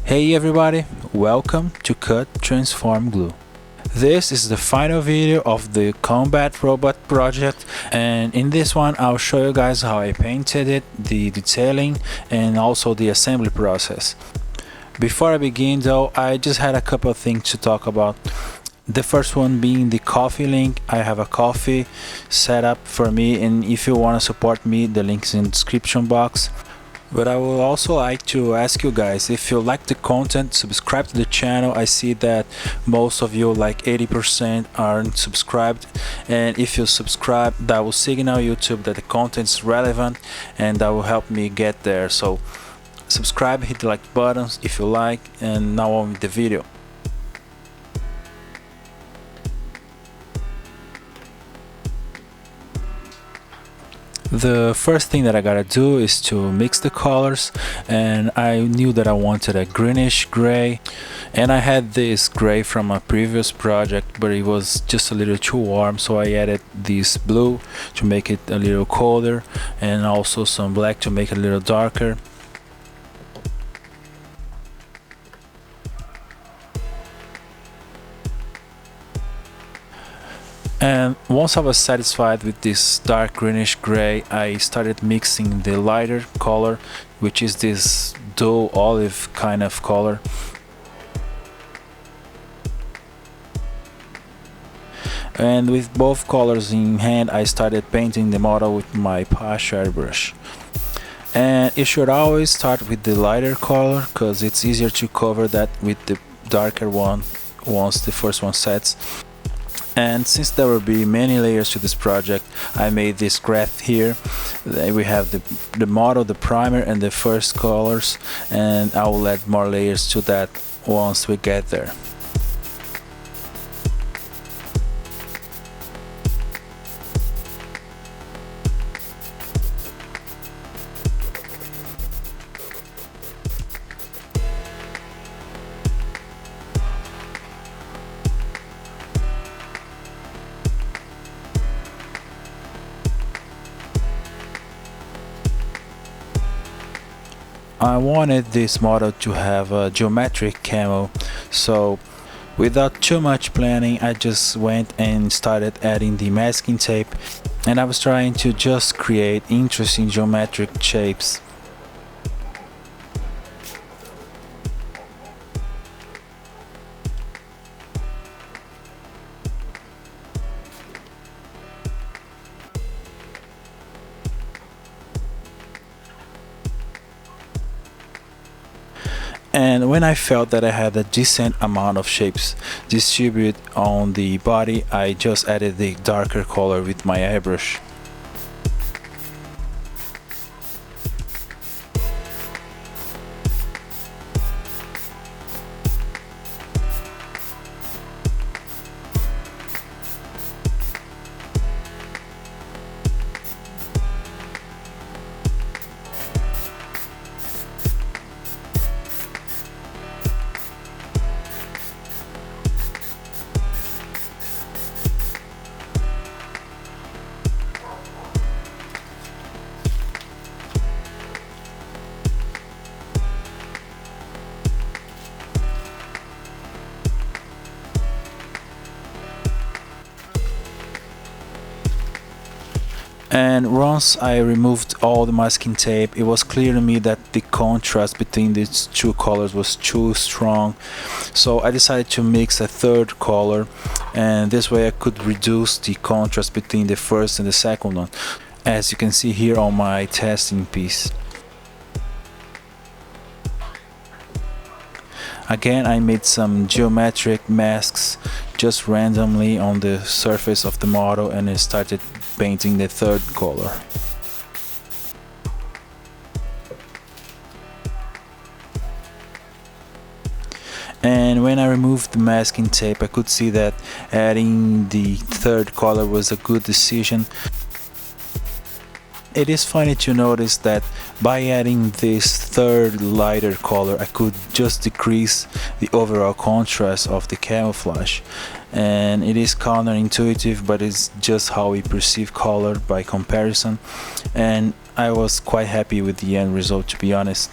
Hey everybody, welcome to Cut Transform Glue. This is the final video of the combat robot project, and in this one I'll show you guys how I painted it, the detailing and also the assembly process. Before I begin though, I just had a couple of things to talk about. The first one being the coffee link. I have a coffee set up for me, and if you want to support me, the link is in the description box. But I would also like to ask you guys, if you like the content, subscribe to the channel. I see that most of you, like 80%, aren't subscribed, and if you subscribe, that will signal YouTube that the content is relevant and that will help me get there. So subscribe, hit the like buttons if you like, and now on with the video. The first thing that I gotta do is to mix the colors, and I knew that I wanted a greenish gray, and I had this gray from a previous project, but it was just a little too warm, so I added this blue to make it a little colder, and also some black to make it a little darker. And once I was satisfied with this dark greenish gray, I started mixing the lighter color, which is this dull olive kind of color. And with both colors in hand, I started painting the model with my Part4 airbrush. And you should always start with the lighter color, because it's easier to cover that with the darker one once the first one sets. And since there will be many layers to this project, I made this graph here. We have the model, the primer, and the first colors, and I will add more layers to that once we get there. I wanted this model to have a geometric camo, so without too much planning, I just went and started adding the masking tape, and I was trying to just create interesting geometric shapes. And when I felt that I had a decent amount of shapes distributed on the body, I just added the darker color with my airbrush. And once I removed all the masking tape, it was clear to me that the contrast between these two colors was too strong. So I decided to mix a third color, and this way I could reduce the contrast between the first and the second one, as you can see here on my testing piece. Again, I made some geometric masks just randomly on the surface of the model, and I started painting the third color. And when I removed the masking tape, I could see that adding the third color was a good decision. It is funny to notice that by adding this third lighter color, I could just decrease the overall contrast of the camouflage. And it is counterintuitive, but it's just how we perceive color by comparison. And I was quite happy with the end result, to be honest.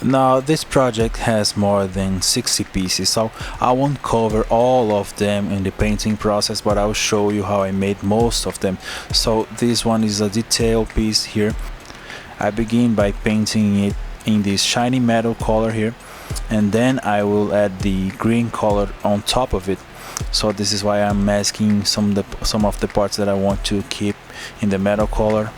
Now this project has more than 60 pieces, so I won't cover all of them in the painting process, but I'll show you how I made most of them. So this one is a detail piece here. I begin by painting it in this shiny metal color here, and then I will add the green color on top of it. So this is why I'm masking some of the parts that I want to keep in the metal color.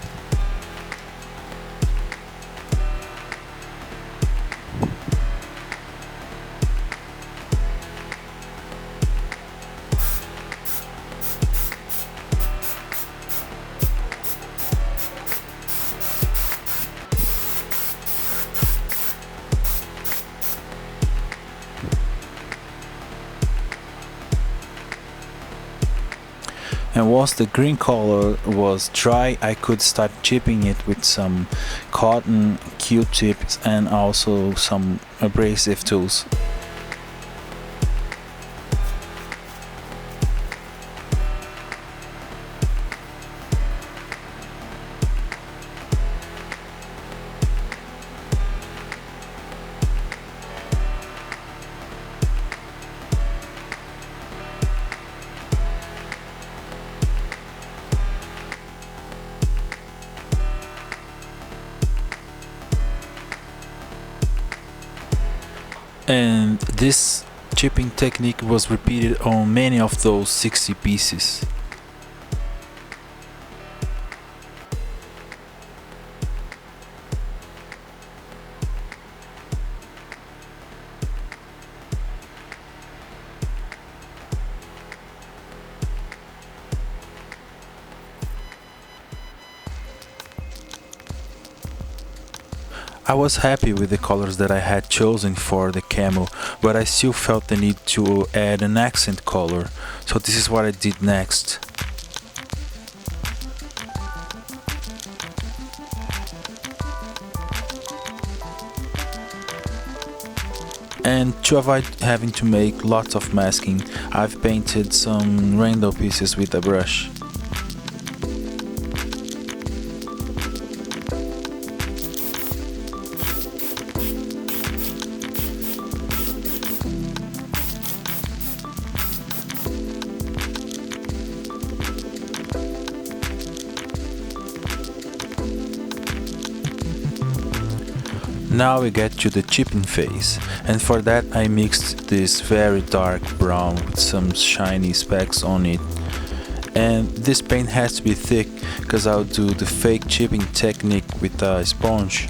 And once the green color was dry, I could start chipping it with some cotton Q-tips and also some abrasive tools. And this chipping technique was repeated on many of those 60 pieces. I was happy with the colors that I had chosen for the camo, but I still felt the need to add an accent color, so this is what I did next. And to avoid having to make lots of masking, I've painted some random pieces with a brush. Now we get to the chipping phase, and for that I mixed this very dark brown with some shiny specks on it. And this paint has to be thick because I'll do the fake chipping technique with a sponge.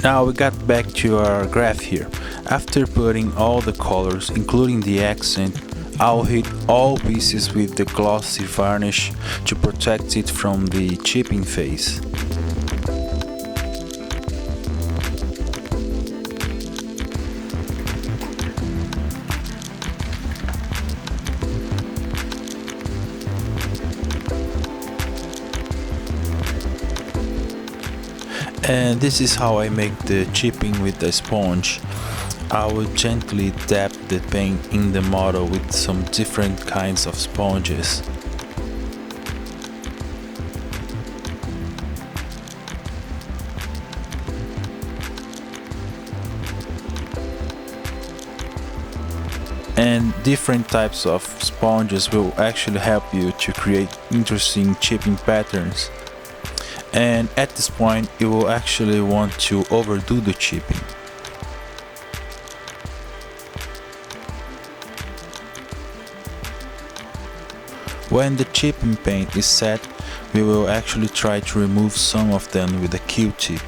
Now we got back to our graph here. After putting all the colors, including the accent, I'll hit all pieces with the glossy varnish to protect it from the chipping phase. And this is how I make the chipping with the sponge. I will gently dab the paint in the model with some different kinds of sponges. And different types of sponges will actually help you to create interesting chipping patterns. And at this point you will actually want to overdo the chipping. When the chipping paint is set, we will actually try to remove some of them with a Q-tip.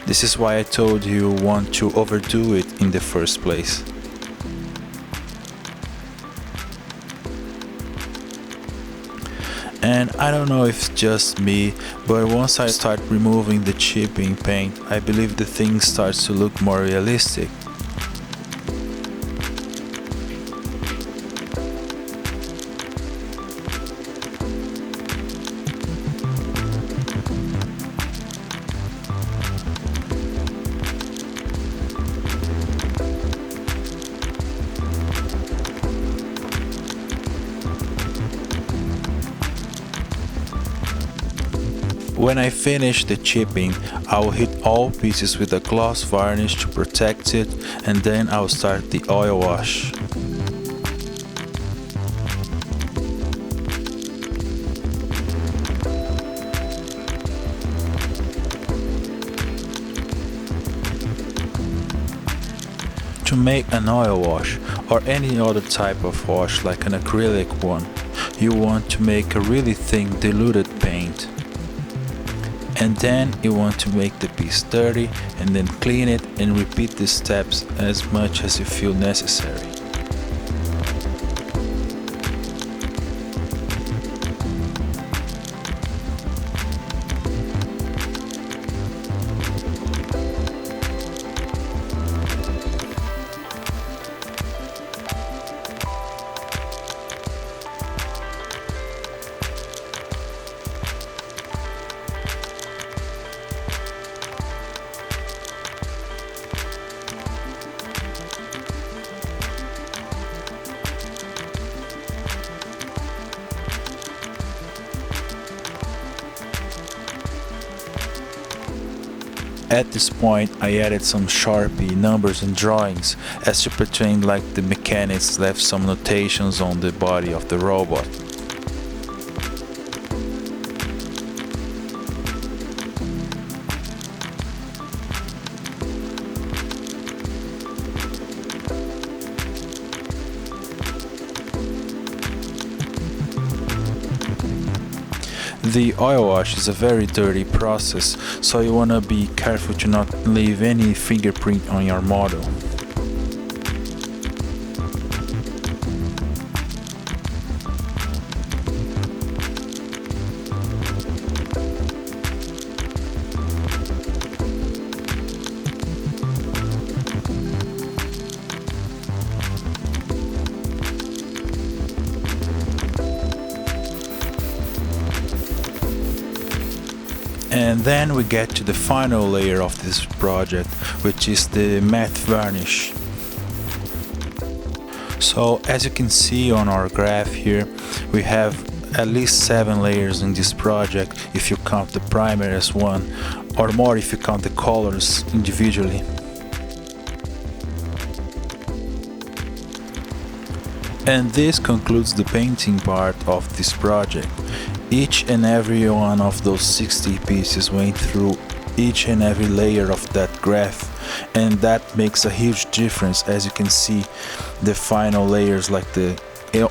This is why I told you want to overdo it in the first place. And I don't know if it's just me, but once I start removing the chipping paint, I believe the thing starts to look more realistic. When I finish the chipping, I will hit all pieces with a gloss varnish to protect it, and then I'll start the oil wash. To make an oil wash or any other type of wash like an acrylic one, you want to make a really thin diluted paint. And then you want to make the piece dirty and then clean it and repeat these steps as much as you feel necessary. At this point, I added some Sharpie numbers and drawings as to pretend like the mechanics left some notations on the body of the robot. The oil wash is a very dirty process, so you wanna be careful to not leave any fingerprint on your model. And then we get to the final layer of this project, which is the matte varnish. So as you can see on our graph here, we have at least 7 layers in this project if you count the primer as one, or more if you count the colors individually. And this concludes the painting part of this project. Each and every one of those 60 pieces went through each and every layer of that graph, and that makes a huge difference. As you can see, the final layers like the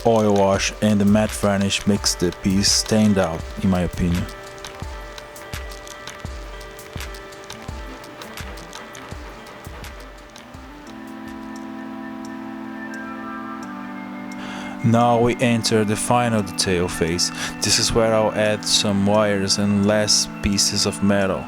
oil wash and the matte varnish makes the piece stand out, in my opinion. Now we enter the final detail phase. This is where I'll add some wires and less pieces of metal.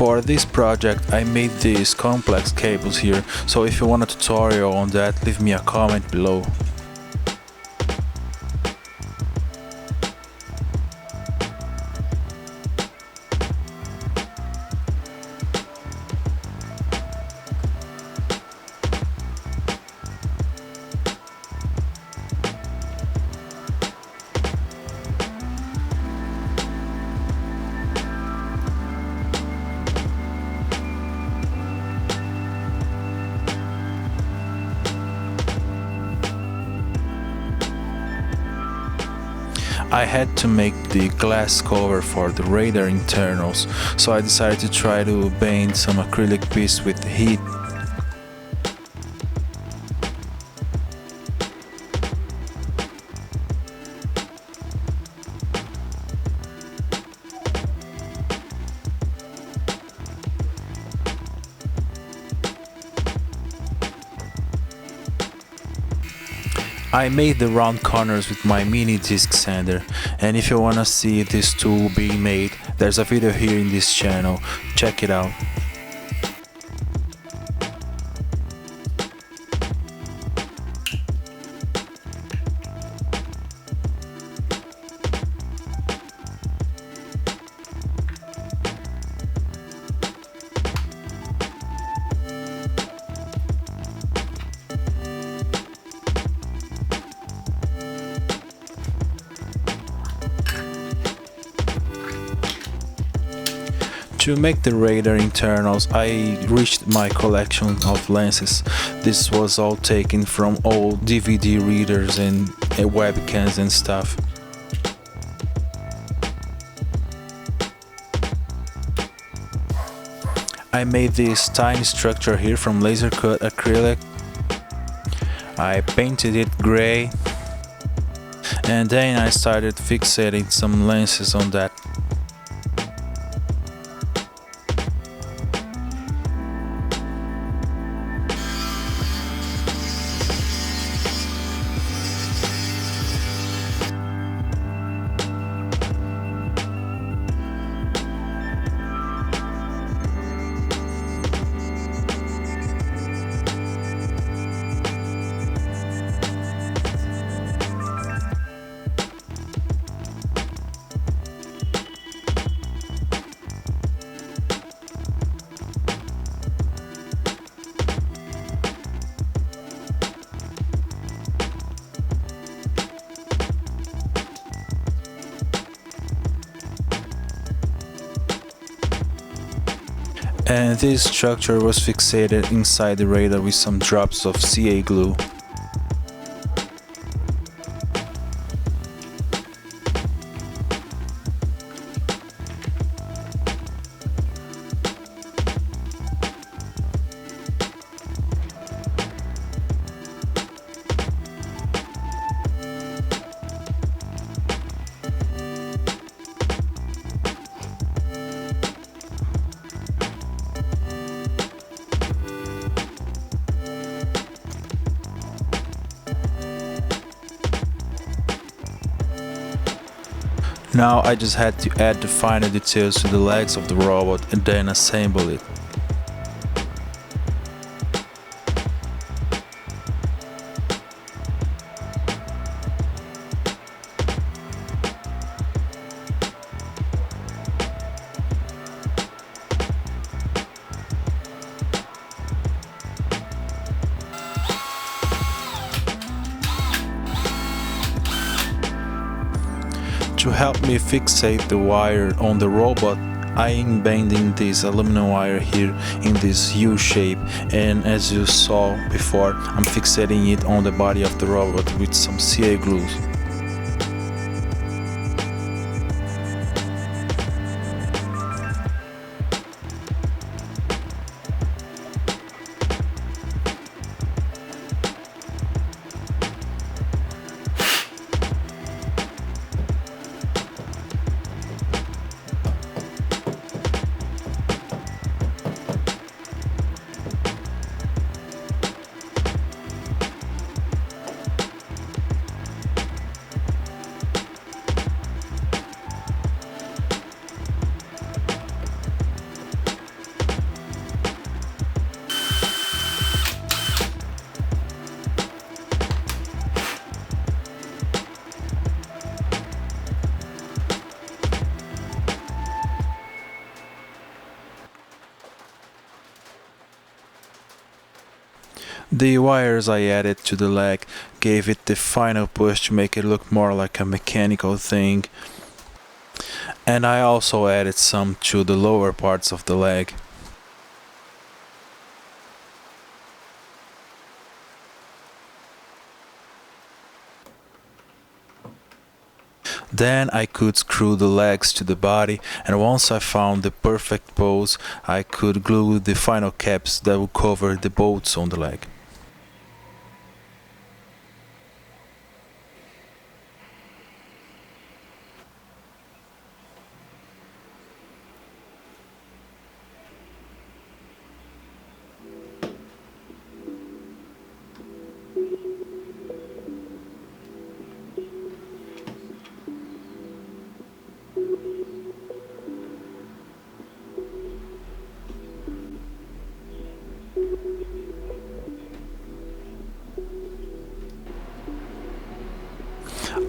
For this project I made these complex cables here, so if you want a tutorial on that, leave me a comment below. I had to make the glass cover for the radar internals, so I decided to try to bend some acrylic piece with heat. I made the round corners with my mini disc sander, and if you wanna see this tool being made, there's a video here in this channel, check it out. To make the radar internals, I reached my collection of lenses. This was all taken from old DVD readers and webcams and stuff. I made this tiny structure here from laser cut acrylic. I painted it gray, and then I started fixating some lenses on that. And this structure was fixated inside the radar with some drops of CA glue. Now I just had to add the finer details to the legs of the robot and then assemble it. To help me fixate the wire on the robot, I am bending this aluminum wire here in this U shape, and as you saw before, I'm fixating it on the body of the robot with some CA glue. The wires I added to the leg gave it the final push to make it look more like a mechanical thing. And I also added some to the lower parts of the leg. Then I could screw the legs to the body, and once I found the perfect pose, I could glue the final caps that would cover the bolts on the leg.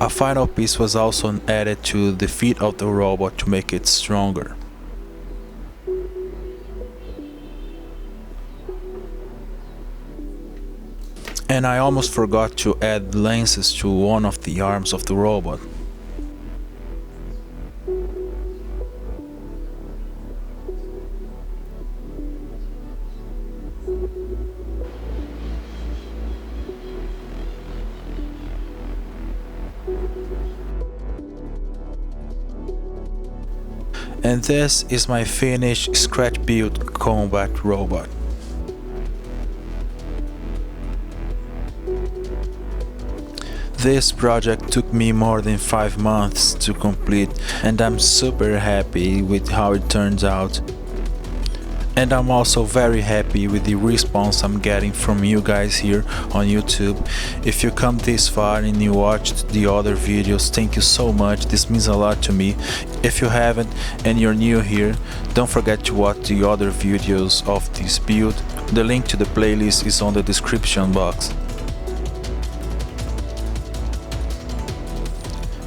A final piece was also added to the feet of the robot to make it stronger. And I almost forgot to add lenses to one of the arms of the robot. And this is my finished scratch-built combat robot. This project took me more than 5 months to complete, and I'm super happy with how it turns out. And I'm also very happy with the response I'm getting from you guys here on YouTube. If you come this far and you watched the other videos, thank you so much, this means a lot to me. If you haven't and you're new here, don't forget to watch the other videos of this build. The link to the playlist is on the description box.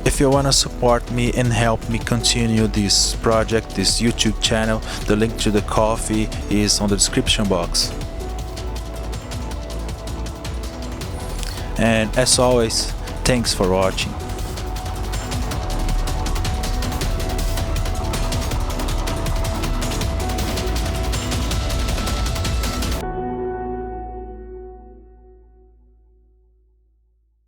If you wanna support me and help me continue this project, this YouTube channel, the link to the coffee is on the description box. And as always, thanks for watching.